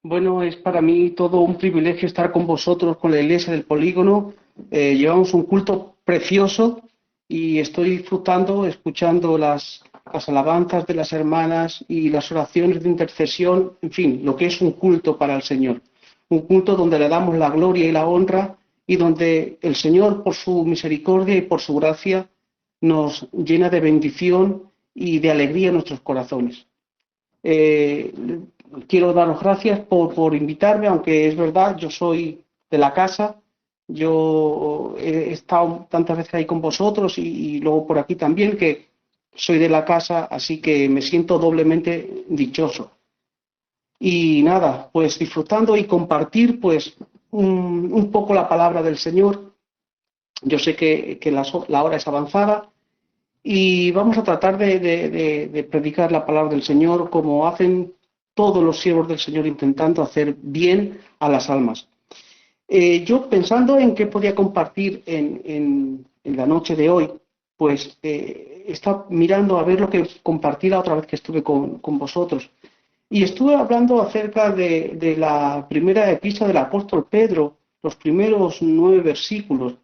Bueno, es para mí todo un privilegio estar con vosotros, con la Iglesia del Polígono. Llevamos un culto precioso y estoy disfrutando, escuchando las alabanzas de las hermanas y las oraciones de intercesión, en fin, lo que es un culto para el Señor. Un culto donde le damos la gloria y la honra y donde el Señor, por su misericordia y por su gracia, nos llena de bendición y de alegría en nuestros corazones. Eh, Quiero daros gracias por invitarme, aunque es verdad, yo soy de la casa, yo he estado tantas veces ahí con vosotros y luego por aquí también, que soy de la casa, así que me siento doblemente dichoso. Y nada, pues disfrutando y compartir pues un poco la palabra del Señor. Yo sé que la hora es avanzada y vamos a tratar de predicar la palabra del Señor como hacen todos los siervos del Señor intentando hacer bien a las almas. Yo pensando en qué podía compartir en la noche de hoy, pues estaba mirando a ver lo que compartí la otra vez que estuve con vosotros. Y estuve hablando acerca de la primera epístola del apóstol Pedro, los primeros 9 versículos.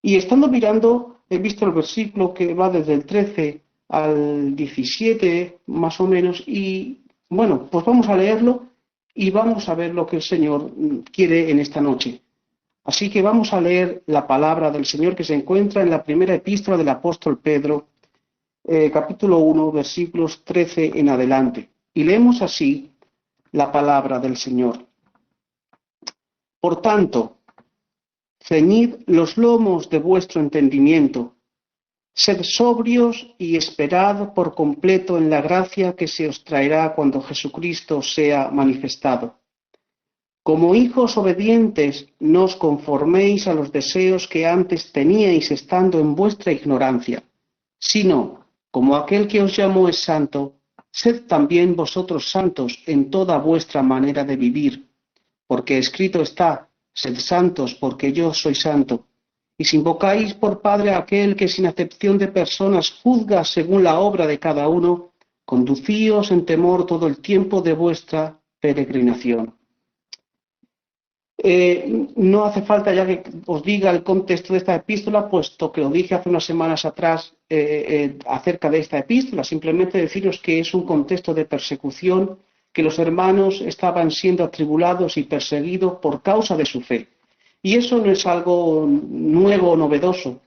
Y estando mirando, he visto el versículo que va desde el 13 al 17, más o menos, y bueno, pues vamos a leerlo y vamos a ver lo que el Señor quiere en esta noche. Así que vamos a leer la palabra del Señor que se encuentra en la primera epístola del apóstol Pedro, capítulo 1, versículos 13 en adelante. Y leemos así la palabra del Señor. Por tanto, ceñid los lomos de vuestro entendimiento. Sed sobrios y esperad por completo en la gracia que se os traerá cuando Jesucristo sea manifestado. Como hijos obedientes, no os conforméis a los deseos que antes teníais estando en vuestra ignorancia, sino, como aquel que os llamó es santo, sed también vosotros santos en toda vuestra manera de vivir, porque escrito está, sed santos porque yo soy santo. Y si invocáis por Padre a aquel que sin acepción de personas juzga según la obra de cada uno, conducíos en temor todo el tiempo de vuestra peregrinación. No hace falta ya que os diga el contexto de esta epístola, puesto que lo dije hace unas semanas atrás acerca de esta epístola. Simplemente deciros que es un contexto de persecución, que los hermanos estaban siendo atribulados y perseguidos por causa de su fe. Y eso no es algo nuevo o novedoso,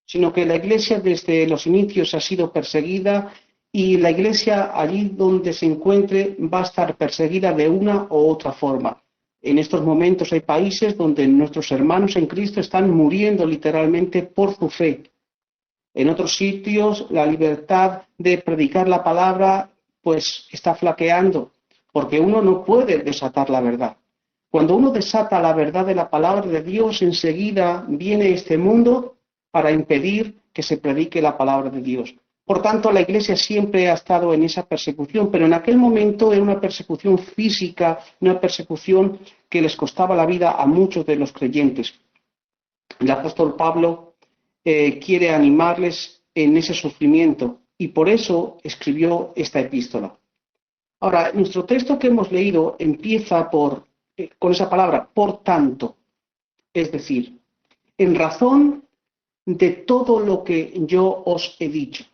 sino que la Iglesia desde los inicios ha sido perseguida y la Iglesia allí donde se encuentre va a estar perseguida de una u otra forma. En estos momentos hay países donde nuestros hermanos en Cristo están muriendo literalmente por su fe. En otros sitios la libertad de predicar la palabra pues está flaqueando, porque uno no puede desatar la verdad. Cuando uno desata la verdad de la palabra de Dios, enseguida viene este mundo para impedir que se predique la palabra de Dios. Por tanto, la Iglesia siempre ha estado en esa persecución, pero en aquel momento era una persecución física, una persecución que les costaba la vida a muchos de los creyentes. El apóstol Pablo quiere animarles en ese sufrimiento y por eso escribió esta epístola. Ahora, nuestro texto que hemos leído empieza con esa palabra, por tanto, es decir, en razón de todo lo que yo os he dicho.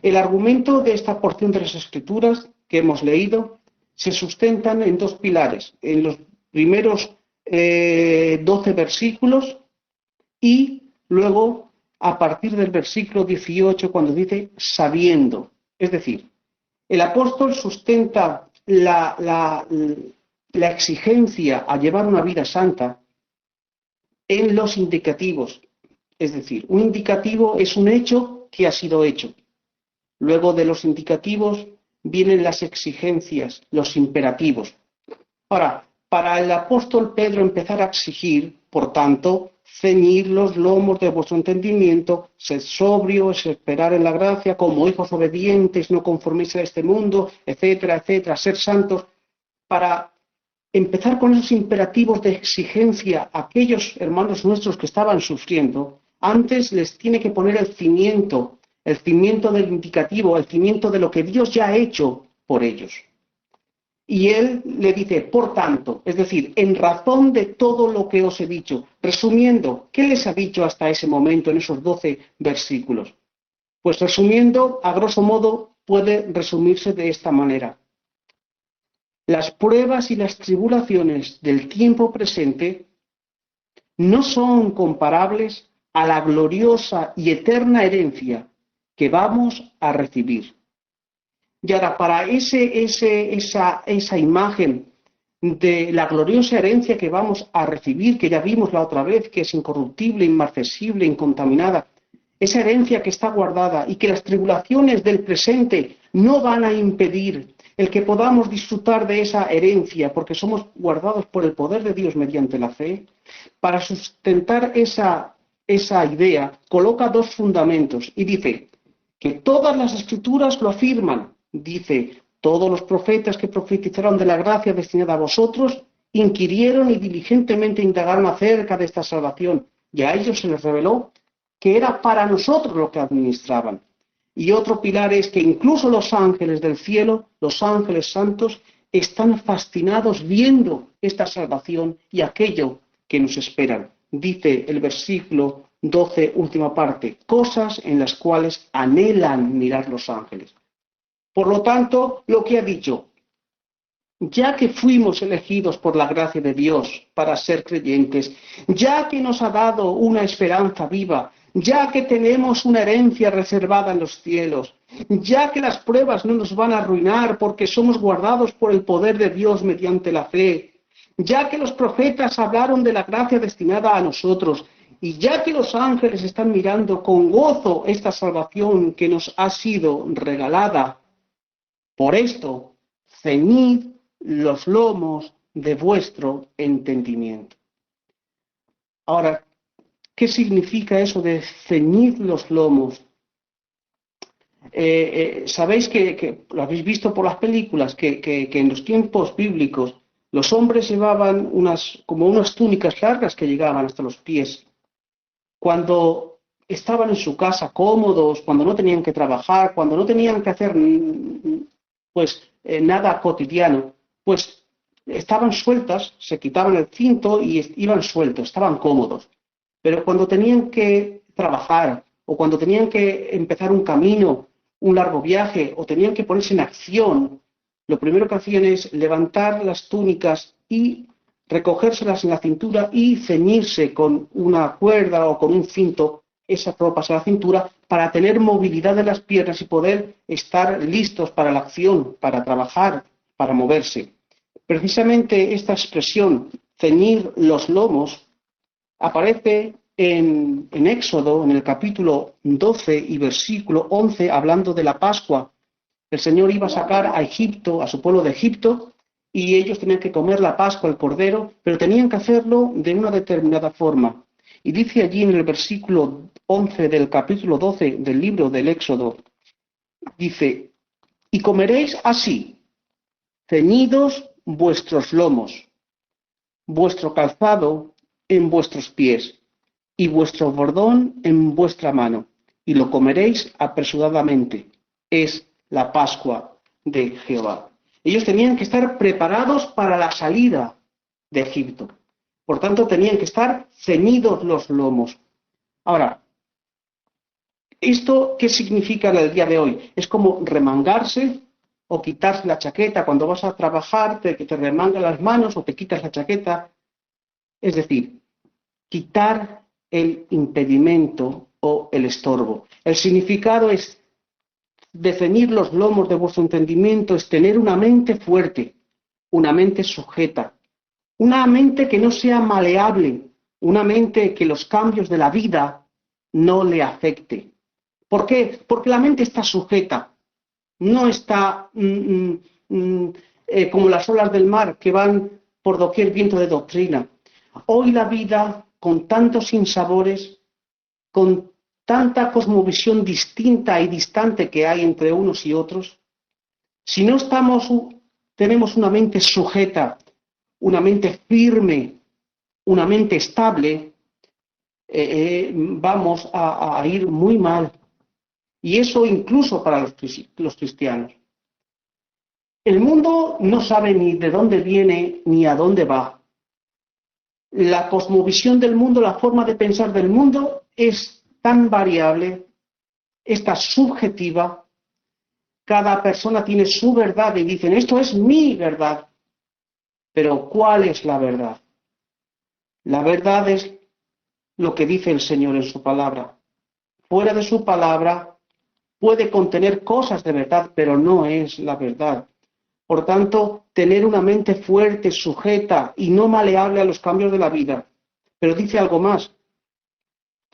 El argumento de esta porción de las Escrituras que hemos leído se sustentan en dos pilares. En los primeros 12 versículos y luego a partir del versículo 18 cuando dice sabiendo. Es decir, el apóstol sustenta la exigencia a llevar una vida santa en los indicativos. Es decir, un indicativo es un hecho que ha sido hecho. Luego de los indicativos vienen las exigencias, los imperativos. Ahora, para el apóstol Pedro empezar a exigir, por tanto, ceñid los lomos de vuestro entendimiento, sed sobrios, esperar en la gracia, como hijos obedientes, no conforméis a este mundo, etcétera, etcétera, ser santos, para empezar con esos imperativos de exigencia a aquellos hermanos nuestros que estaban sufriendo, antes les tiene que poner el cimiento del indicativo, el cimiento de lo que Dios ya ha hecho por ellos. Y él le dice, por tanto, es decir, en razón de todo lo que os he dicho, resumiendo, ¿qué les ha dicho hasta ese momento en esos 12 versículos? Pues resumiendo, a grosso modo, puede resumirse de esta manera. Las pruebas y las tribulaciones del tiempo presente no son comparables a la gloriosa y eterna herencia que vamos a recibir. Y ahora, para esa imagen de la gloriosa herencia que vamos a recibir, que ya vimos la otra vez, que es incorruptible, inmarcesible, incontaminada, esa herencia que está guardada y que las tribulaciones del presente no van a impedir el que podamos disfrutar de esa herencia, porque somos guardados por el poder de Dios mediante la fe, para sustentar esa idea, coloca dos fundamentos y dice que todas las escrituras lo afirman. Dice, todos los profetas que profetizaron de la gracia destinada a vosotros inquirieron y diligentemente indagaron acerca de esta salvación, y a ellos se les reveló que era para nosotros lo que administraban. Y otro pilar es que incluso los ángeles del cielo, los ángeles santos, están fascinados viendo esta salvación y aquello que nos esperan. Dice el versículo 12, última parte, cosas en las cuales anhelan mirar los ángeles. Por lo tanto, lo que ha dicho, ya que fuimos elegidos por la gracia de Dios para ser creyentes, ya que nos ha dado una esperanza viva, ya que tenemos una herencia reservada en los cielos, ya que las pruebas no nos van a arruinar porque somos guardados por el poder de Dios mediante la fe, ya que los profetas hablaron de la gracia destinada a nosotros, y ya que los ángeles están mirando con gozo esta salvación que nos ha sido regalada, por esto, ceñid los lomos de vuestro entendimiento. Ahora, ¿qué significa eso de ceñid los lomos? Sabéis que lo habéis visto por las películas, que en los tiempos bíblicos los hombres llevaban como unas túnicas largas que llegaban hasta los pies. Cuando estaban en su casa cómodos, cuando no tenían que trabajar, cuando no tenían que hacer nada cotidiano, pues estaban sueltas, se quitaban el cinto y iban sueltos, estaban cómodos. Pero cuando tenían que trabajar o cuando tenían que empezar un camino, un largo viaje o tenían que ponerse en acción, lo primero que hacían es levantar las túnicas y recogérselas en la cintura y ceñirse con una cuerda o con un cinto esas ropas a la cintura para tener movilidad de las piernas y poder estar listos para la acción, para trabajar, para moverse. Precisamente esta expresión, ceñir los lomos, aparece en Éxodo, en el capítulo 12 y versículo 11, hablando de la Pascua. El Señor iba a sacar a Egipto, a su pueblo de Egipto, y ellos tenían que comer la Pascua, el Cordero, pero tenían que hacerlo de una determinada forma. Y dice allí en el versículo 11 del capítulo 12 del libro del Éxodo, dice, y comeréis así, ceñidos vuestros lomos, vuestro calzado en vuestros pies, y vuestro bordón en vuestra mano, y lo comeréis apresuradamente. Es la Pascua de Jehová. Ellos tenían que estar preparados para la salida de Egipto. Por tanto, tenían que estar ceñidos los lomos. Ahora, ¿esto qué significa en el día de hoy? Es como remangarse o quitarse la chaqueta. Cuando vas a trabajar, te remangan las manos o te quitas la chaqueta. Es decir, quitar el impedimento o el estorbo. El significado es de ceñir los lomos de vuestro entendimiento, es tener una mente fuerte, una mente sujeta, una mente que no sea maleable, una mente que los cambios de la vida no le afecte. ¿Por qué? Porque la mente está sujeta, no está como las olas del mar que van por doquier viento de doctrina. Hoy la vida, con tantos sinsabores, con tanta cosmovisión distinta y distante que hay entre unos y otros, si no tenemos una mente sujeta, una mente firme, una mente estable, vamos a ir muy mal. Y eso incluso para los cristianos. El mundo no sabe ni de dónde viene ni a dónde va. La cosmovisión del mundo, la forma de pensar del mundo es tan variable, es tan subjetiva. Cada persona tiene su verdad y dicen, esto es mi verdad. Pero ¿cuál es la verdad? La verdad es lo que dice el Señor en su palabra. Fuera de su palabra puede contener cosas de verdad, pero no es la verdad. Por tanto, tener una mente fuerte, sujeta y no maleable a los cambios de la vida. Pero dice algo más.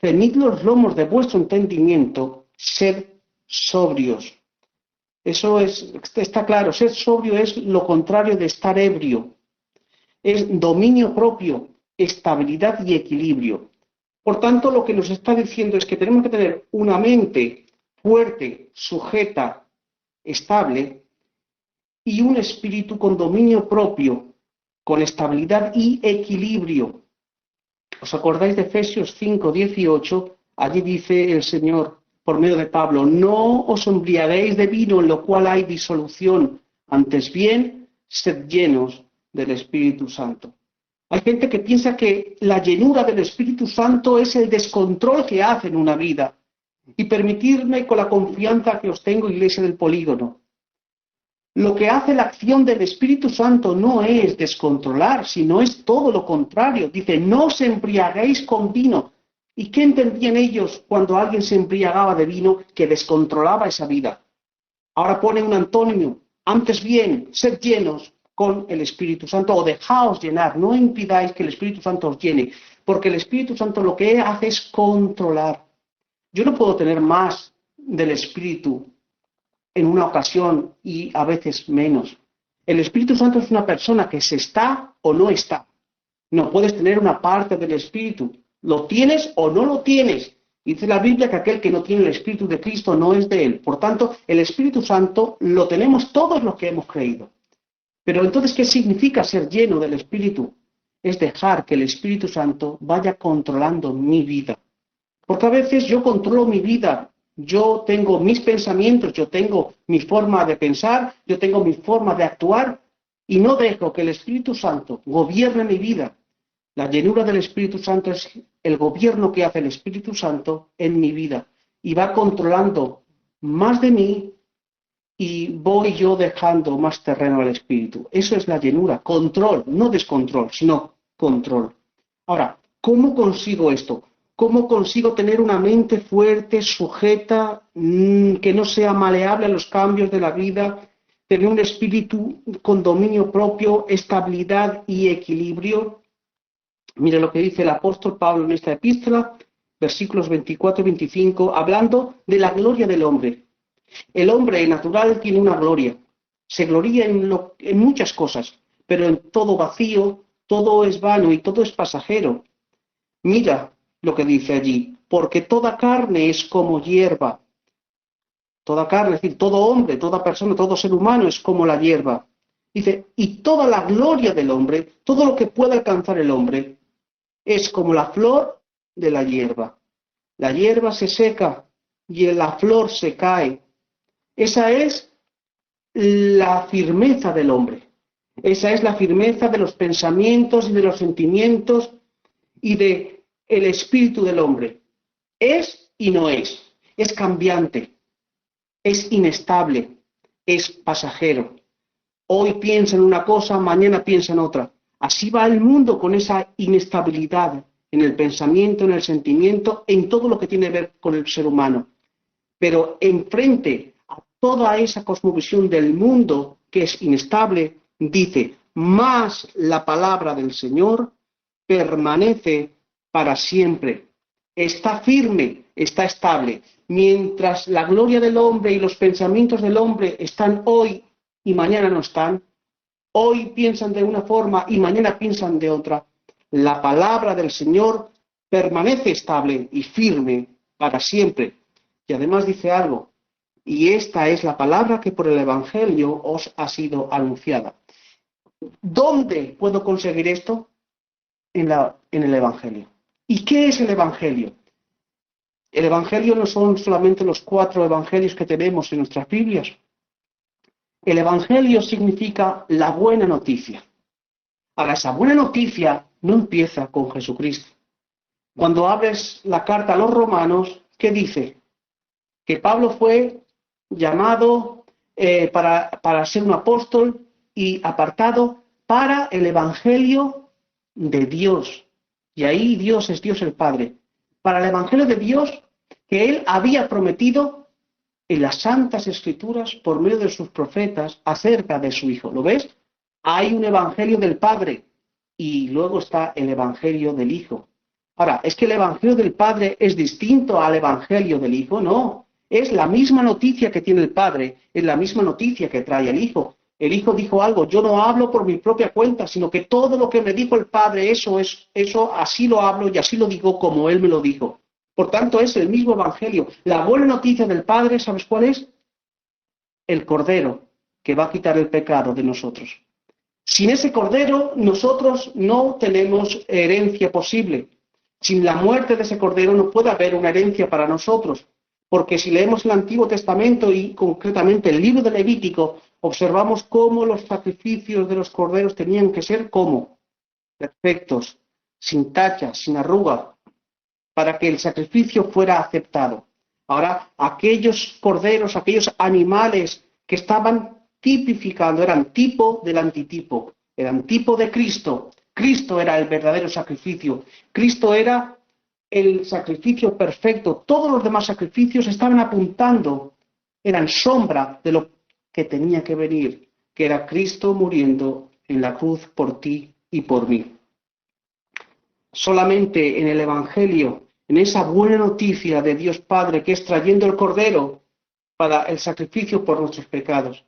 Ceñid los lomos de vuestro entendimiento, sed sobrios. Está claro, ser sobrio es lo contrario de estar ebrio. Es dominio propio, estabilidad y equilibrio. Por tanto, lo que nos está diciendo es que tenemos que tener una mente fuerte, sujeta, estable, y un espíritu con dominio propio, con estabilidad y equilibrio. ¿Os acordáis de Efesios 5:18? Allí dice el Señor, por medio de Pablo, no os embriaguéis de vino en lo cual hay disolución, antes bien, sed llenos del Espíritu Santo. Hay gente que piensa que la llenura del Espíritu Santo es el descontrol que hace en una vida. Y permitidme con la confianza que os tengo, Iglesia del Polígono. Lo que hace la acción del Espíritu Santo no es descontrolar, sino es todo lo contrario. Dice, no os embriaguéis con vino. ¿Y qué entendían ellos cuando alguien se embriagaba de vino que descontrolaba esa vida? Ahora pone un antónimo. Antes bien, sed llenos con el Espíritu Santo o dejaos llenar. No impidáis que el Espíritu Santo os llene, porque el Espíritu Santo lo que hace es controlar. Yo no puedo tener más del Espíritu en una ocasión y a veces menos. El Espíritu Santo es una persona que se está o no está. No puedes tener una parte del Espíritu. Lo tienes o no lo tienes. Dice la Biblia que aquel que no tiene el Espíritu de Cristo no es de él. Por tanto, el Espíritu Santo lo tenemos todos los que hemos creído. Pero entonces, ¿qué significa ser lleno del Espíritu? Es dejar que el Espíritu Santo vaya controlando mi vida. Porque a veces yo controlo mi vida, yo tengo mis pensamientos, yo tengo mi forma de pensar, yo tengo mi forma de actuar y no dejo que el Espíritu Santo gobierne mi vida. La llenura del Espíritu Santo es el gobierno que hace el Espíritu Santo en mi vida y va controlando más de mí y voy yo dejando más terreno al Espíritu. Eso es la llenura, control, no descontrol, sino control. Ahora, ¿cómo consigo esto? ¿Cómo consigo tener una mente fuerte, sujeta, que no sea maleable a los cambios de la vida, tener un espíritu con dominio propio, estabilidad y equilibrio? Mire lo que dice el apóstol Pablo en esta epístola, versículos 24 y 25, hablando de la gloria del hombre. El hombre natural tiene una gloria, se gloría en muchas cosas, pero en todo vacío, todo es vano y todo es pasajero. Mira lo que dice allí, porque toda carne es como hierba. Toda carne, es decir, todo hombre, toda persona, todo ser humano es como la hierba. Dice, y toda la gloria del hombre, todo lo que puede alcanzar el hombre, es como la flor de la hierba. La hierba se seca y la flor se cae. Esa es la firmeza del hombre. Esa es la firmeza de los pensamientos y de los sentimientos y de el espíritu del hombre. Es y no es. Es cambiante. Es inestable. Es pasajero. Hoy piensa en una cosa, mañana piensa en otra. Así va el mundo con esa inestabilidad en el pensamiento, en el sentimiento, en todo lo que tiene que ver con el ser humano. Pero enfrente a toda esa cosmovisión del mundo que es inestable, dice, más la palabra del Señor permanece para siempre. Está firme, está estable. Mientras la gloria del hombre y los pensamientos del hombre están hoy y mañana no están, hoy piensan de una forma y mañana piensan de otra, la palabra del Señor permanece estable y firme para siempre. Y además dice algo, y esta es la palabra que por el Evangelio os ha sido anunciada. ¿Dónde puedo conseguir esto? En el Evangelio. ¿Y qué es el Evangelio? El Evangelio no son solamente los 4 evangelios que tenemos en nuestras Biblias. El Evangelio significa la buena noticia. Ahora, esa buena noticia no empieza con Jesucristo. Cuando abres la carta a los romanos, ¿qué dice? Que Pablo fue llamado para ser un apóstol y apartado para el Evangelio de Dios. Y ahí Dios es Dios el Padre. Para el Evangelio de Dios que Él había prometido en las Santas Escrituras por medio de sus profetas acerca de su Hijo. ¿Lo ves? Hay un Evangelio del Padre y luego está el Evangelio del Hijo. Ahora, ¿es que el Evangelio del Padre es distinto al Evangelio del Hijo? No, es la misma noticia que tiene el Padre, es la misma noticia que trae el Hijo. El Hijo dijo algo, yo no hablo por mi propia cuenta, sino que todo lo que me dijo el Padre, eso así lo hablo y así lo digo como Él me lo dijo. Por tanto, es el mismo Evangelio. La buena noticia del Padre, ¿sabes cuál es? El Cordero, que va a quitar el pecado de nosotros. Sin ese Cordero, nosotros no tenemos herencia posible. Sin la muerte de ese Cordero no puede haber una herencia para nosotros. Porque si leemos el Antiguo Testamento y concretamente el libro de Levítico, observamos cómo los sacrificios de los corderos tenían que ser como perfectos, sin tacha, sin arruga, para que el sacrificio fuera aceptado. Ahora, aquellos corderos, aquellos animales que estaban tipificando, eran tipo del antitipo, eran tipo de Cristo. Cristo era el verdadero sacrificio. Cristo era el sacrificio perfecto. Todos los demás sacrificios estaban apuntando, eran sombra de lo que tenía que venir, que era Cristo muriendo en la cruz por ti y por mí. Solamente en el Evangelio, en esa buena noticia de Dios Padre que es trayendo el Cordero para el sacrificio por nuestros pecados.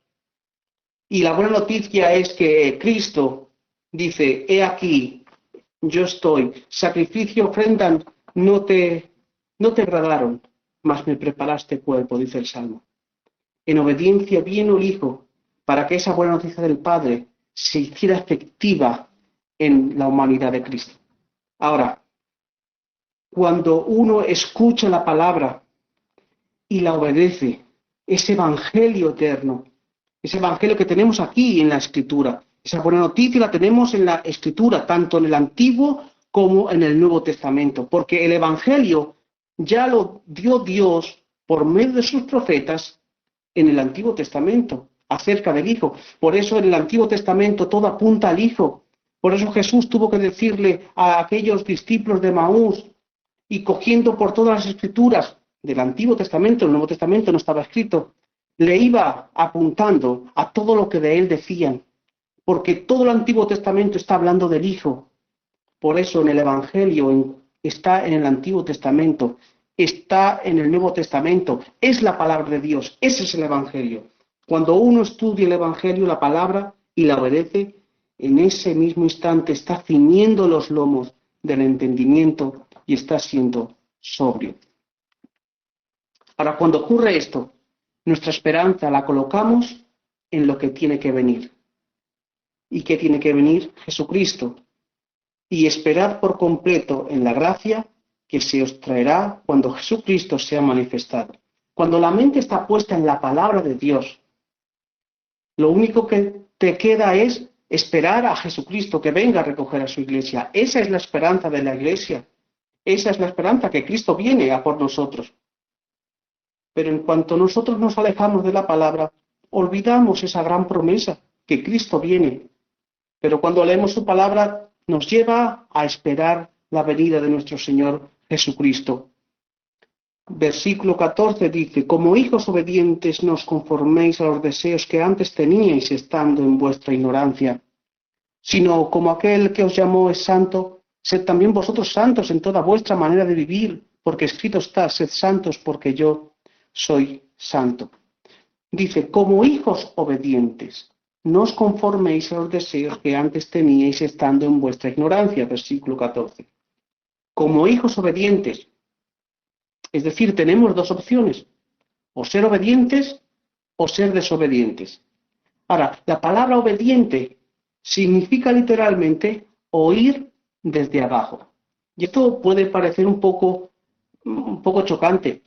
Y la buena noticia es que Cristo dice, he aquí, yo estoy, sacrificio, ofrenda, no te agradaron, mas me preparaste cuerpo, dice el Salmo. En obediencia vino el Hijo para que esa buena noticia del Padre se hiciera efectiva en la humanidad de Cristo. Ahora, cuando uno escucha la palabra y la obedece, ese evangelio eterno, ese evangelio que tenemos aquí en la Escritura, esa buena noticia la tenemos en la Escritura, tanto en el Antiguo como en el Nuevo Testamento, porque el evangelio ya lo dio Dios por medio de sus profetas en el Antiguo Testamento, acerca del Hijo. Por eso en el Antiguo Testamento todo apunta al Hijo. Por eso Jesús tuvo que decirle a aquellos discípulos de Maús, y cogiendo por todas las Escrituras del Antiguo Testamento, el Nuevo Testamento no estaba escrito, le iba apuntando a todo lo que de él decían, porque todo el Antiguo Testamento está hablando del Hijo. Por eso en el Evangelio está en el Antiguo Testamento, está en el Nuevo Testamento, es la palabra de Dios, ese es el Evangelio. Cuando uno estudia el Evangelio, la palabra, y la obedece, en ese mismo instante está ciñendo los lomos del entendimiento y está siendo sobrio. Ahora, cuando ocurre esto, nuestra esperanza la colocamos en lo que tiene que venir. ¿Y qué tiene que venir? Jesucristo. Y esperad por completo en la gracia que se os traerá cuando Jesucristo sea manifestado. Cuando la mente está puesta en la palabra de Dios, lo único que te queda es esperar a Jesucristo que venga a recoger a su iglesia. Esa es la esperanza de la iglesia. Esa es la esperanza, que Cristo viene a por nosotros. Pero en cuanto nosotros nos alejamos de la palabra, olvidamos esa gran promesa, que Cristo viene. Pero cuando leemos su palabra, nos lleva a esperar la venida de nuestro Señor Jesucristo. Versículo 14 dice, como hijos obedientes no os conforméis a los deseos que antes teníais estando en vuestra ignorancia, sino como aquel que os llamó es santo, sed también vosotros santos en toda vuestra manera de vivir, porque escrito está, sed santos porque yo soy santo. Dice, como hijos obedientes, no os conforméis a los deseos que antes teníais estando en vuestra ignorancia, versículo 14. Como hijos obedientes, es decir, tenemos dos opciones, o ser obedientes o ser desobedientes. Ahora, la palabra obediente significa literalmente oír desde abajo. Y esto puede parecer un poco chocante,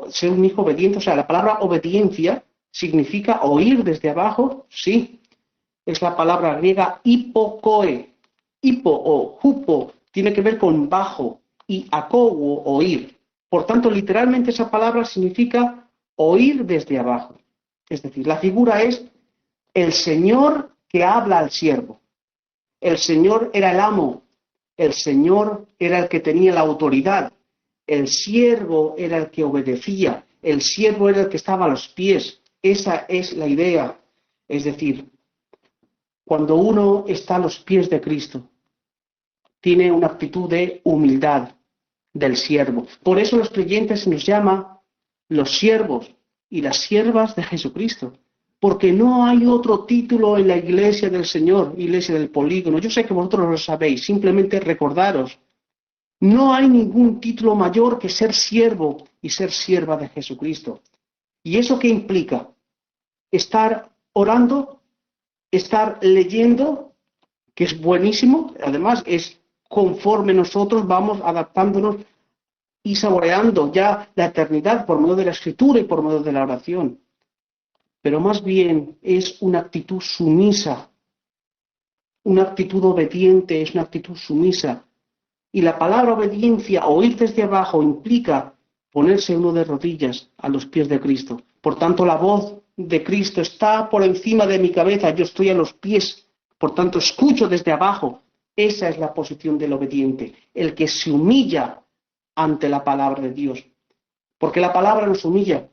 ser un hijo obediente. O sea, la palabra obediencia ¿Significa oír desde abajo? Sí. Es la palabra griega hipokoe. Hipo o hupo tiene que ver con bajo y akowo, oír. Por tanto, literalmente esa palabra significa oír desde abajo. Es decir, la figura es el Señor que habla al siervo. El Señor era el amo. El Señor era el que tenía la autoridad. El siervo era el que obedecía. El siervo era el que estaba a los pies. Esa es la idea. Es decir, cuando uno está a los pies de Cristo, tiene una actitud de humildad del siervo. Por eso los creyentes se nos llama los siervos y las siervas de Jesucristo. Porque no hay otro título en la iglesia del Señor, iglesia del polígono. Yo sé que vosotros lo sabéis, simplemente recordaros. No hay ningún título mayor que ser siervo y ser sierva de Jesucristo. ¿Y eso qué implica? Estar orando, estar leyendo, que es buenísimo, además es conforme nosotros vamos adaptándonos y saboreando ya la eternidad por medio de la escritura y por medio de la oración. Pero más bien es una actitud sumisa, una actitud obediente, es una actitud sumisa. Y la palabra obediencia, oír desde abajo, implica ponerse uno de rodillas a los pies de Cristo. Por tanto, la voz de Cristo está por encima de mi cabeza, yo estoy a los pies, por tanto, escucho desde abajo. Esa es la posición del obediente, el que se humilla ante la palabra de Dios. Porque la palabra nos humilla,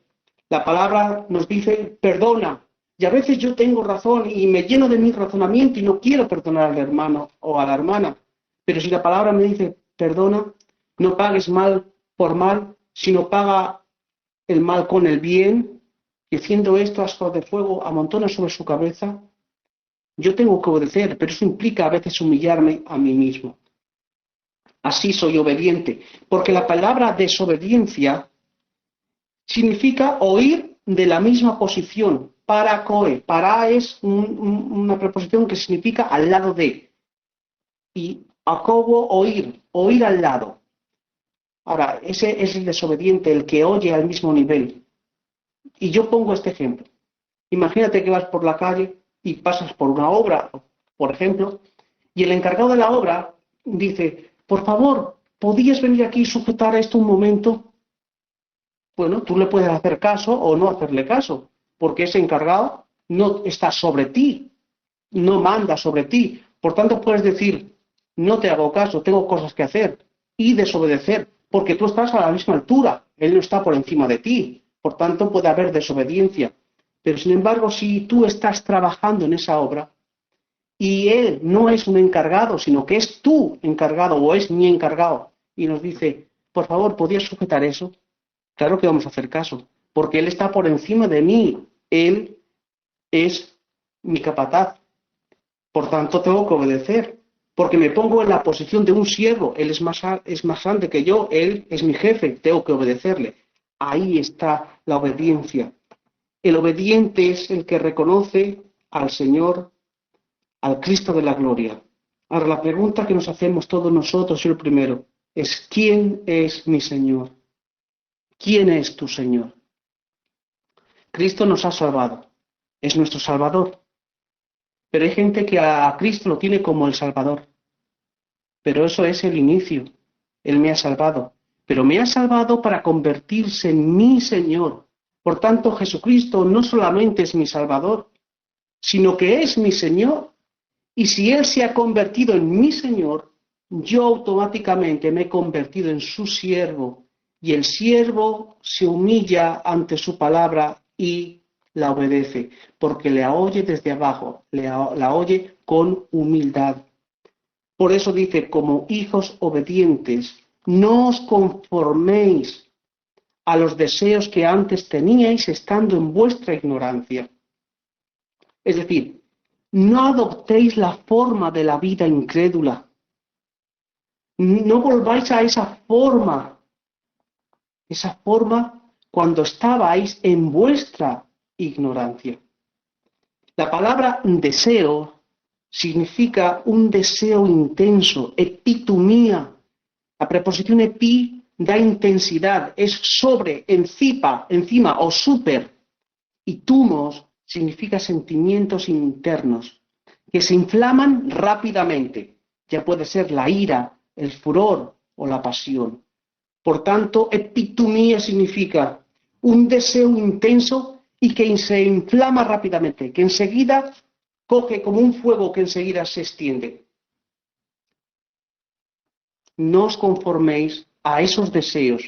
la palabra nos dice perdona. Y a veces yo tengo razón y me lleno de mi razonamiento y no quiero perdonar al hermano o a la hermana. Pero si la palabra me dice perdona, no pagues mal por mal, sino paga el mal con el bien, y haciendo esto, ascuas de fuego amontona sobre su cabeza, yo tengo que obedecer, pero eso implica a veces humillarme a mí mismo. Así soy obediente, porque la palabra desobediencia significa oír de la misma posición. Para coe. Para es una preposición que significa al lado de. Y acobo, oír. Oír al lado. Ahora, ese es el desobediente, el que oye al mismo nivel. Y yo pongo este ejemplo. Imagínate que vas por la calle y pasas por una obra, por ejemplo, y el encargado de la obra dice, por favor, ¿podrías venir aquí y sujetar esto un momento? Bueno, tú le puedes hacer caso o no hacerle caso, porque ese encargado no está sobre ti, no manda sobre ti. Por tanto, puedes decir, no te hago caso, tengo cosas que hacer, y desobedecer, porque tú estás a la misma altura, él no está por encima de ti. Por tanto, puede haber desobediencia. Pero, sin embargo, si tú estás trabajando en esa obra, y él no es un encargado, sino que es tu encargado o es mi encargado, y nos dice, por favor, ¿podrías sujetar eso? Claro que vamos a hacer caso, porque él está por encima de mí, él es mi capataz, por tanto tengo que obedecer, porque me pongo en la posición de un siervo, él es más grande que yo, él es mi jefe, tengo que obedecerle. Ahí está la obediencia. El obediente es el que reconoce al Señor, al Cristo de la gloria. Ahora, la pregunta que nos hacemos todos nosotros, y el primero, es ¿quién es mi Señor? ¿Quién es tu Señor? Cristo nos ha salvado, es nuestro Salvador. Pero hay gente que a Cristo lo tiene como el Salvador. Pero eso es el inicio. Él me ha salvado. Pero me ha salvado para convertirse en mi Señor. Por tanto, Jesucristo no solamente es mi Salvador, sino que es mi Señor. Y si Él se ha convertido en mi Señor, yo automáticamente me he convertido en su siervo. Y el siervo se humilla ante su palabra y la obedece, porque la oye desde abajo, la oye con humildad. Por eso dice, como hijos obedientes, no os conforméis a los deseos que antes teníais estando en vuestra ignorancia. Es decir, no adoptéis la forma de la vida incrédula. No volváis a esa forma cuando estabais en vuestra ignorancia. La palabra deseo significa un deseo intenso, epitumía. La preposición epi da intensidad, es sobre, encima o súper. Y tumos significa sentimientos internos que se inflaman rápidamente. Ya puede ser la ira, el furor o la pasión. Por tanto, epitumía significa un deseo intenso y que se inflama rápidamente, que enseguida coge como un fuego que enseguida se extiende. No os conforméis a esos deseos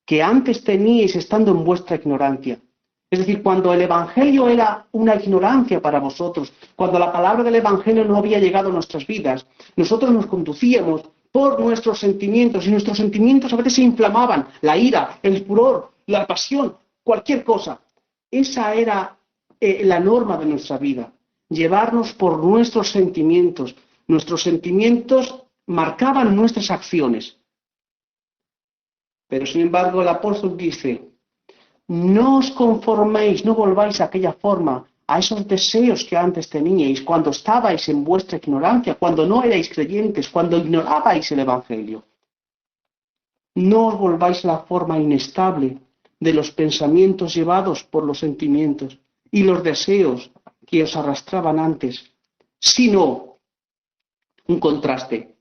que antes teníais estando en vuestra ignorancia. Es decir, cuando el Evangelio era una ignorancia para vosotros, cuando la palabra del Evangelio no había llegado a nuestras vidas, nosotros nos conducíamos por nuestros sentimientos y nuestros sentimientos a veces se inflamaban, la ira, el furor, la pasión, cualquier cosa. Esa era la norma de nuestra vida, llevarnos por nuestros sentimientos. Nuestros sentimientos marcaban nuestras acciones. Pero sin embargo el apóstol dice, no os conforméis, no volváis a aquella forma, a esos deseos que antes teníais cuando estabais en vuestra ignorancia, cuando no erais creyentes, cuando ignorabais el Evangelio. No os volváis a la forma inestable de los pensamientos llevados por los sentimientos y los deseos que os arrastraban antes, sino, un contraste,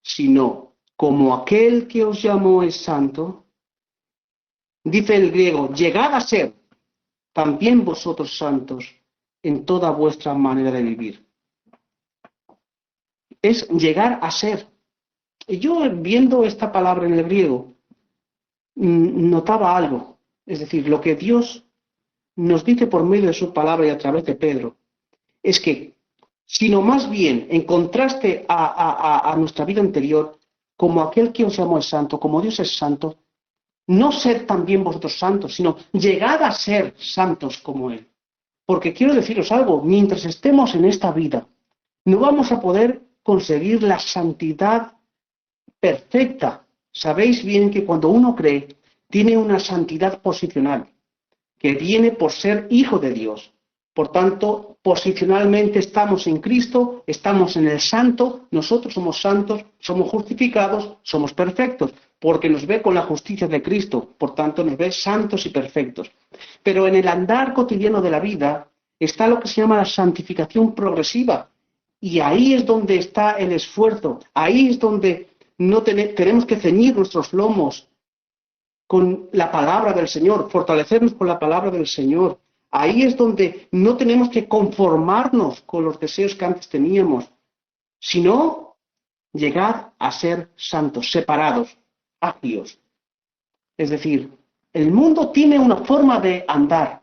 sino como aquel que os llamó es santo, dice el griego, llegad a ser también vosotros santos en toda vuestra manera de vivir. Es llegar a ser. Y yo viendo esta palabra en el griego, notaba algo. Es decir, lo que Dios nos dice por medio de su palabra y a través de Pedro, es que, sino más bien, en contraste a nuestra vida anterior, como aquel que os llamó es santo, como Dios es santo, no sed también vosotros santos, sino llegad a ser santos como Él. Porque quiero deciros algo, mientras estemos en esta vida, no vamos a poder conseguir la santidad perfecta. Sabéis bien que cuando uno cree, tiene una santidad posicional, que viene por ser hijo de Dios. Por tanto, posicionalmente estamos en Cristo, estamos en el santo, nosotros somos santos, somos justificados, somos perfectos, porque nos ve con la justicia de Cristo, por tanto nos ve santos y perfectos. Pero en el andar cotidiano de la vida está lo que se llama la santificación progresiva, y ahí es donde está el esfuerzo, ahí es donde no tenemos que ceñir nuestros lomos con la palabra del Señor, fortalecernos con la palabra del Señor. Ahí es donde no tenemos que conformarnos con los deseos que antes teníamos, sino llegar a ser santos, separados, agios. Es decir, el mundo tiene una forma de andar,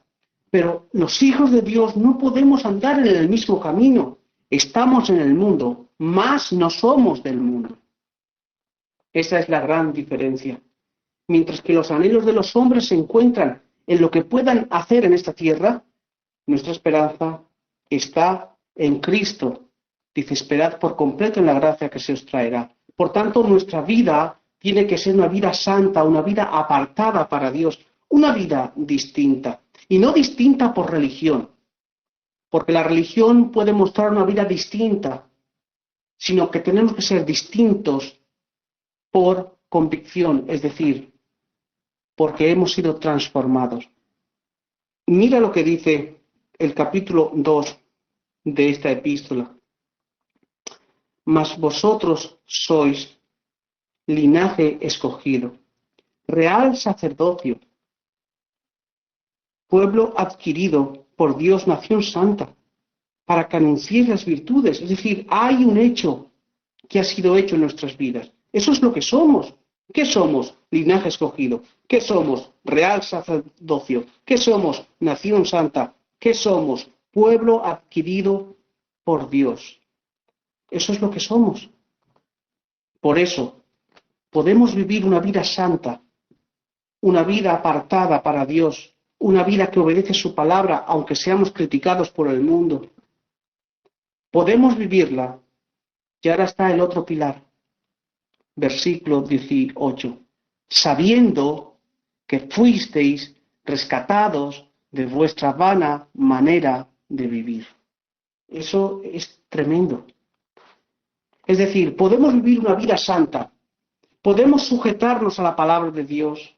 pero los hijos de Dios no podemos andar en el mismo camino. Estamos en el mundo, mas no somos del mundo. Esa es la gran diferencia. Mientras que los anhelos de los hombres se encuentran en lo que puedan hacer en esta tierra, nuestra esperanza está en Cristo. Dice, esperad por completo en la gracia que se os traerá. Por tanto, nuestra vida tiene que ser una vida santa, una vida apartada para Dios, una vida distinta. Y no distinta por religión, porque la religión puede mostrar una vida distinta, sino que tenemos que ser distintos por convicción, es decir, porque hemos sido transformados. Mira lo que dice el capítulo 2 de esta epístola. Mas vosotros sois linaje escogido, real sacerdocio, pueblo adquirido por Dios, nación santa, para que anunciéis las virtudes. Es decir, hay un hecho que ha sido hecho en nuestras vidas. Eso es lo que somos. ¿Qué somos? Linaje escogido. ¿Qué somos? Real sacerdocio. ¿Qué somos? Nación santa. ¿Qué somos? Pueblo adquirido por Dios. Eso es lo que somos. Por eso, podemos vivir una vida santa, una vida apartada para Dios, una vida que obedece su palabra, aunque seamos criticados por el mundo. Podemos vivirla. Y ahora está el otro pilar. Versículo 18. Sabiendo que fuisteis rescatados de vuestra vana manera de vivir. Eso es tremendo. Es decir, podemos vivir una vida santa, podemos sujetarnos a la palabra de Dios,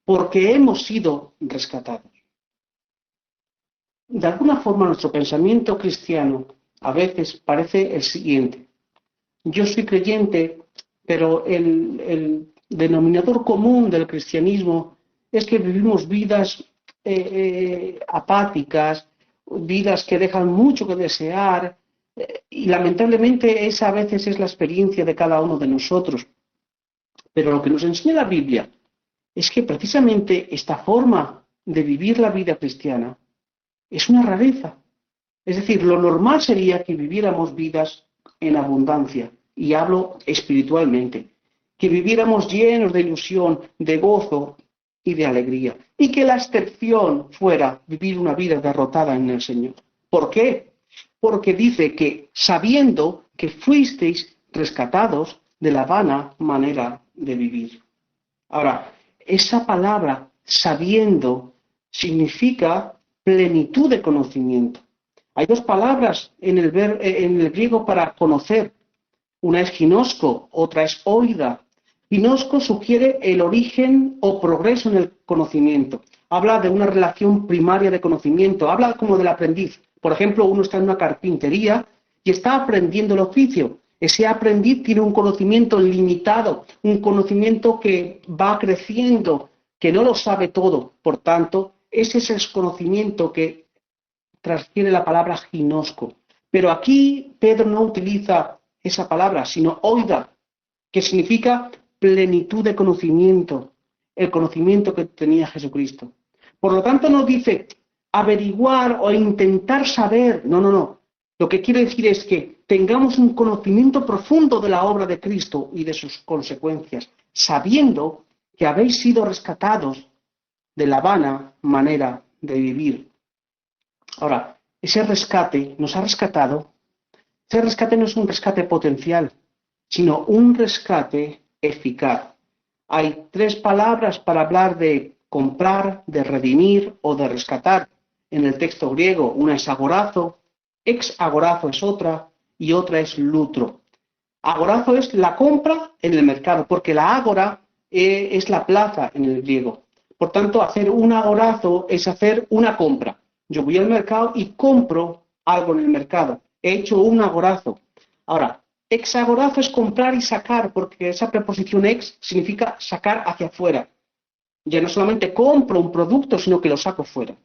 porque hemos sido rescatados. de alguna forma nuestro pensamiento cristiano a veces parece el siguiente. Yo soy creyente, pero el denominador común del cristianismo es que vivimos vidas apáticas, vidas que dejan mucho que desear, y lamentablemente esa a veces es la experiencia de cada uno de nosotros. Pero lo que nos enseña la Biblia es que precisamente esta forma de vivir la vida cristiana es una rareza. Es decir, lo normal sería que viviéramos vidas en abundancia, y hablo espiritualmente, que viviéramos llenos de ilusión, de gozo y de alegría, y que la excepción fuera vivir una vida derrotada en el Señor. ¿Por qué? Porque dice que sabiendo que fuisteis rescatados de la vana manera de vivir. Ahora, esa palabra sabiendo significa plenitud de conocimiento. Hay dos palabras en el griego para conocer. Una es ginosko, otra es oida. Ginosko sugiere el origen o progreso en el conocimiento. Habla de una relación primaria de conocimiento, habla como del aprendiz. Por ejemplo, uno está en una carpintería y está aprendiendo el oficio. Ese aprendiz tiene un conocimiento limitado, un conocimiento que va creciendo, que no lo sabe todo. Por tanto, ese es el conocimiento que transfiere la palabra ginosco. Pero aquí Pedro no utiliza esa palabra, sino oida, que significa plenitud de conocimiento, el conocimiento que tenía Jesucristo. Por lo tanto, no dice averiguar o intentar saber, no, no, no. Lo que quiere decir es que tengamos un conocimiento profundo de la obra de Cristo y de sus consecuencias, sabiendo que habéis sido rescatados de la vana manera de vivir. Ahora, ese rescate nos ha rescatado. Ese rescate no es un rescate potencial, sino un rescate eficaz. Hay tres palabras para hablar de comprar, de redimir o de rescatar en el texto griego. Una es agorazo, ex agorazo es otra y otra es lutro. Agorazo es la compra en el mercado, porque la ágora es la plaza en el griego. Por tanto, hacer un agorazo es hacer una compra. Yo voy al mercado y compro algo en el mercado. He hecho un agorazo. Ahora, exagorazo es comprar y sacar, porque esa preposición ex significa sacar hacia afuera. Ya no solamente compro un producto, sino que lo saco fuera.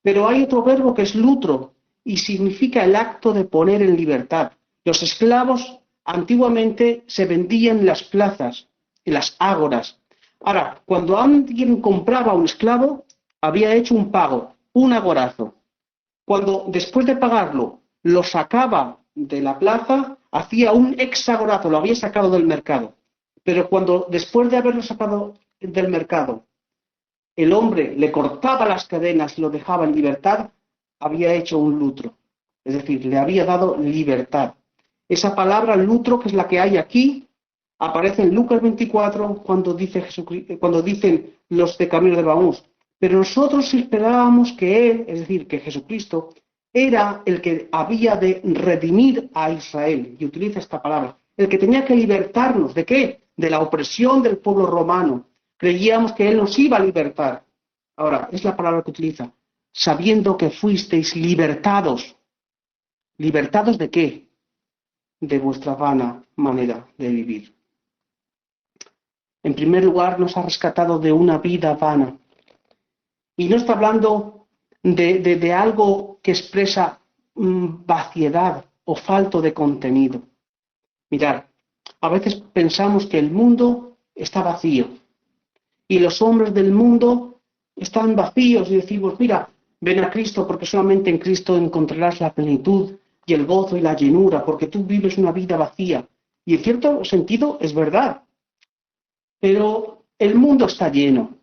Pero hay otro verbo que es lutro y significa el acto de poner en libertad. Los esclavos antiguamente se vendían en las plazas, en las ágoras. Ahora, cuando alguien compraba a un esclavo, había hecho un pago, un agorazo. Cuando después de pagarlo lo sacaba de la plaza, hacía un exagorazo, lo había sacado del mercado. Pero cuando después de haberlo sacado del mercado, el hombre le cortaba las cadenas y lo dejaba en libertad, había hecho un lutro. Es decir, le había dado libertad. Esa palabra lutro, que es la que hay aquí, aparece en Lucas 24 cuando dicen los de Camino de Emaús. Pero nosotros esperábamos que Él, es decir, que Jesucristo, era el que había de redimir a Israel, y utiliza esta palabra, el que tenía que libertarnos. ¿De qué? De la opresión del pueblo romano. Creíamos que Él nos iba a libertar. Ahora, es la palabra que utiliza, sabiendo que fuisteis libertados. ¿Libertados de qué? De vuestra vana manera de vivir. En primer lugar, nos ha rescatado de una vida vana. Y no está hablando de algo que expresa vaciedad o falto de contenido. Mirad, a veces pensamos que el mundo está vacío y los hombres del mundo están vacíos y decimos, mira, ven a Cristo porque solamente en Cristo encontrarás la plenitud y el gozo y la llenura, porque tú vives una vida vacía. Y en cierto sentido es verdad, pero el mundo está lleno.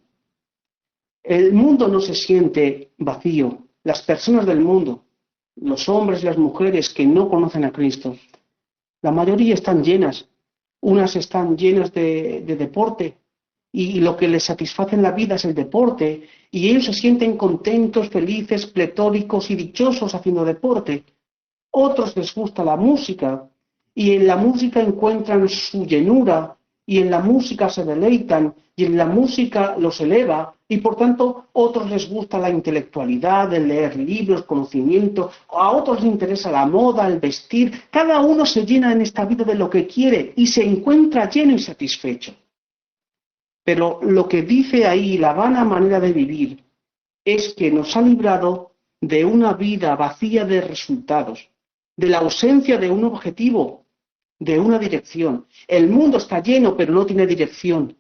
El mundo no se siente vacío. Las personas del mundo, los hombres y las mujeres que no conocen a Cristo, la mayoría están llenas. Unas están llenas de deporte y lo que les satisface en la vida es el deporte y ellos se sienten contentos, felices, pletóricos y dichosos haciendo deporte. Otros les gusta la música y en la música encuentran su llenura y en la música se deleitan y en la música los eleva Y por tanto, a otros les gusta la intelectualidad, el leer libros, conocimiento, a otros les interesa la moda, el vestir. Cada uno se llena en esta vida de lo que quiere y se encuentra lleno y satisfecho. Pero lo que dice ahí la vana manera de vivir es que nos ha librado de una vida vacía de resultados, de la ausencia de un objetivo, de una dirección. El mundo está lleno, pero no tiene dirección,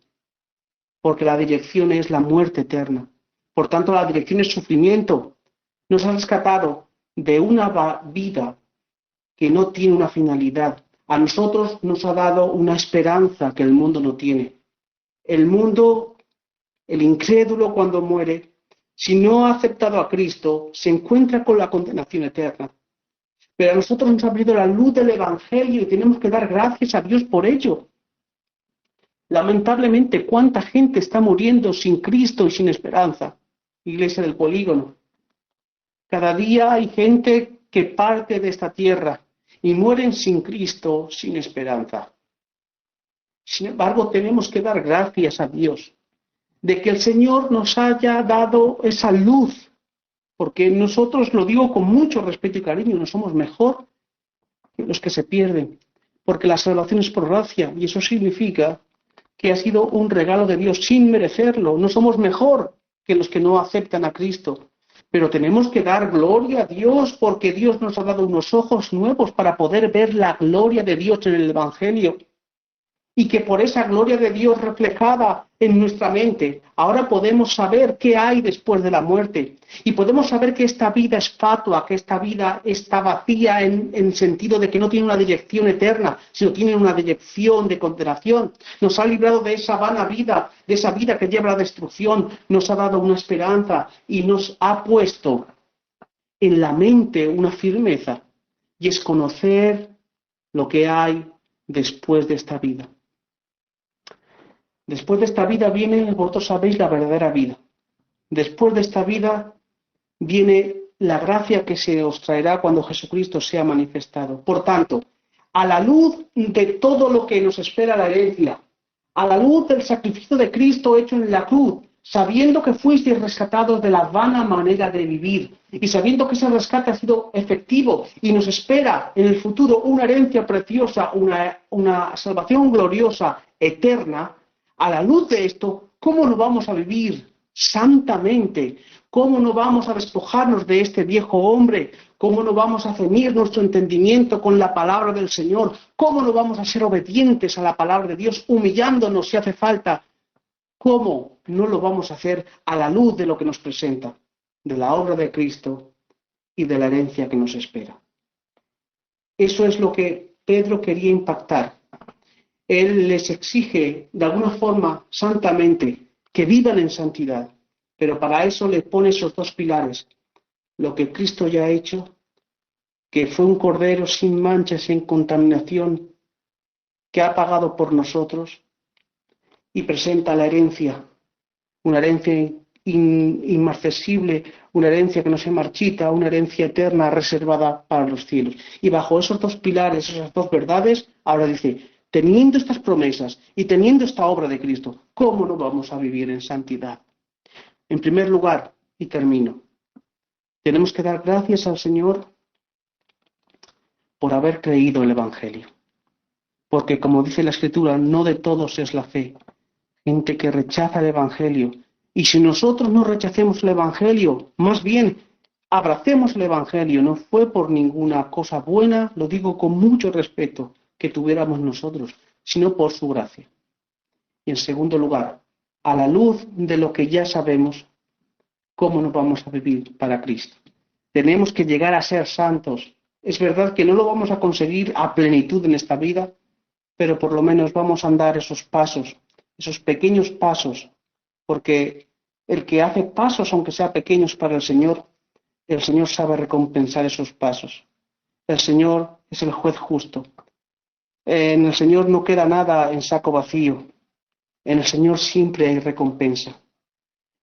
porque la dirección es la muerte eterna. Por tanto, la dirección es sufrimiento. Nos ha rescatado de una vida que no tiene una finalidad. A nosotros nos ha dado una esperanza que el mundo no tiene. El mundo, el incrédulo cuando muere, si no ha aceptado a Cristo, se encuentra con la condenación eterna. Pero a nosotros nos ha abrido la luz del Evangelio y tenemos que dar gracias a Dios por ello. Lamentablemente, ¿cuánta gente está muriendo sin Cristo y sin esperanza? Iglesia del Polígono. Cada día hay gente que parte de esta tierra y mueren sin Cristo, sin esperanza. Sin embargo, tenemos que dar gracias a Dios de que el Señor nos haya dado esa luz, porque nosotros, lo digo con mucho respeto y cariño, no somos mejor que los que se pierden, porque la salvación es por gracia, y eso significa que ha sido un regalo de Dios sin merecerlo. No somos mejor que los que no aceptan a Cristo, pero tenemos que dar gloria a Dios porque Dios nos ha dado unos ojos nuevos para poder ver la gloria de Dios en el Evangelio. Y que por esa gloria de Dios reflejada en nuestra mente, ahora podemos saber qué hay después de la muerte. Y podemos saber que esta vida es fatua, que esta vida está vacía en el sentido de que no tiene una dirección eterna, sino tiene una dirección de condenación. Nos ha librado de esa vana vida, de esa vida que lleva a la destrucción, nos ha dado una esperanza y nos ha puesto en la mente una firmeza, y es conocer lo que hay después de esta vida. Después de esta vida viene, vosotros sabéis, la verdadera vida. Después de esta vida viene la gracia que se os traerá cuando Jesucristo sea manifestado. Por tanto, a la luz de todo lo que nos espera la herencia, a la luz del sacrificio de Cristo hecho en la cruz, sabiendo que fuisteis rescatados de la vana manera de vivir y sabiendo que ese rescate ha sido efectivo y nos espera en el futuro una herencia preciosa, una salvación gloriosa, eterna, a la luz de esto, ¿cómo no vamos a vivir santamente? ¿Cómo no vamos a despojarnos de este viejo hombre? ¿Cómo no vamos a ceñir nuestro entendimiento con la palabra del Señor? ¿Cómo no vamos a ser obedientes a la palabra de Dios, humillándonos si hace falta? ¿Cómo no lo vamos a hacer a la luz de lo que nos presenta, de la obra de Cristo y de la herencia que nos espera? Eso es lo que Pedro quería impactar. Él les exige, de alguna forma, santamente, que vivan en santidad, pero para eso le pone esos dos pilares. Lo que Cristo ya ha hecho, que fue un cordero sin mancha, sin contaminación, que ha pagado por nosotros, y presenta la herencia, una herencia inmarcesible, una herencia que no se marchita, una herencia eterna reservada para los cielos. Y bajo esos dos pilares, esas dos verdades, ahora dice, teniendo estas promesas y teniendo esta obra de Cristo, ¿cómo no vamos a vivir en santidad? En primer lugar, y termino, tenemos que dar gracias al Señor por haber creído el Evangelio. Porque, como dice la Escritura, no de todos es la fe. Gente que rechaza el Evangelio. Y si nosotros no rechacemos el Evangelio, más bien abracemos el Evangelio, no fue por ninguna cosa buena, lo digo con mucho respeto, que tuviéramos nosotros, sino por su gracia. Y en segundo lugar, a la luz de lo que ya sabemos, ¿cómo nos vamos a vivir para Cristo? Tenemos que llegar a ser santos. Es verdad que no lo vamos a conseguir a plenitud en esta vida, pero por lo menos vamos a andar esos pasos, esos pequeños pasos, porque el que hace pasos, aunque sean pequeños para el Señor sabe recompensar esos pasos. El Señor es el juez justo. En el Señor no queda nada en saco vacío. En el Señor siempre hay recompensa.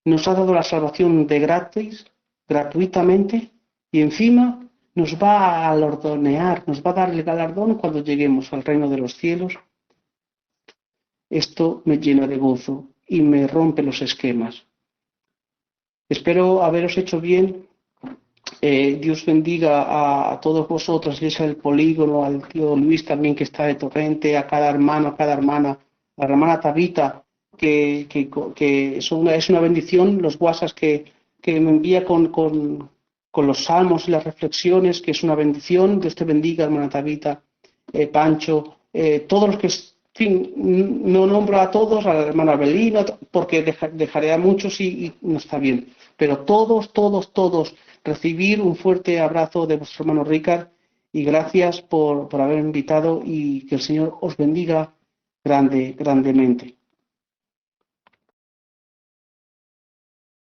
Nos ha dado la salvación de gratis, gratuitamente, y encima nos va a galardonear, nos va a dar el galardón cuando lleguemos al reino de los cielos. Esto me llena de gozo y me rompe los esquemas. Espero haberos hecho bien. Dios bendiga a todos vosotros, Iglesia del Polígono, al tío Luis también que está de Torrente, a cada hermano, a cada hermana, a la hermana Tabita, que es una bendición los WhatsApps que me envía con los salmos y las reflexiones, que es una bendición. Dios te bendiga, hermana Tabita, Pancho, todos los que, en fin, no nombro a todos, a la hermana Belina, porque dejaré a muchos y no está bien. Pero todos, todos, todos, recibir un fuerte abrazo de vuestro hermano Ricard y gracias por haber invitado y que el Señor os bendiga grandemente.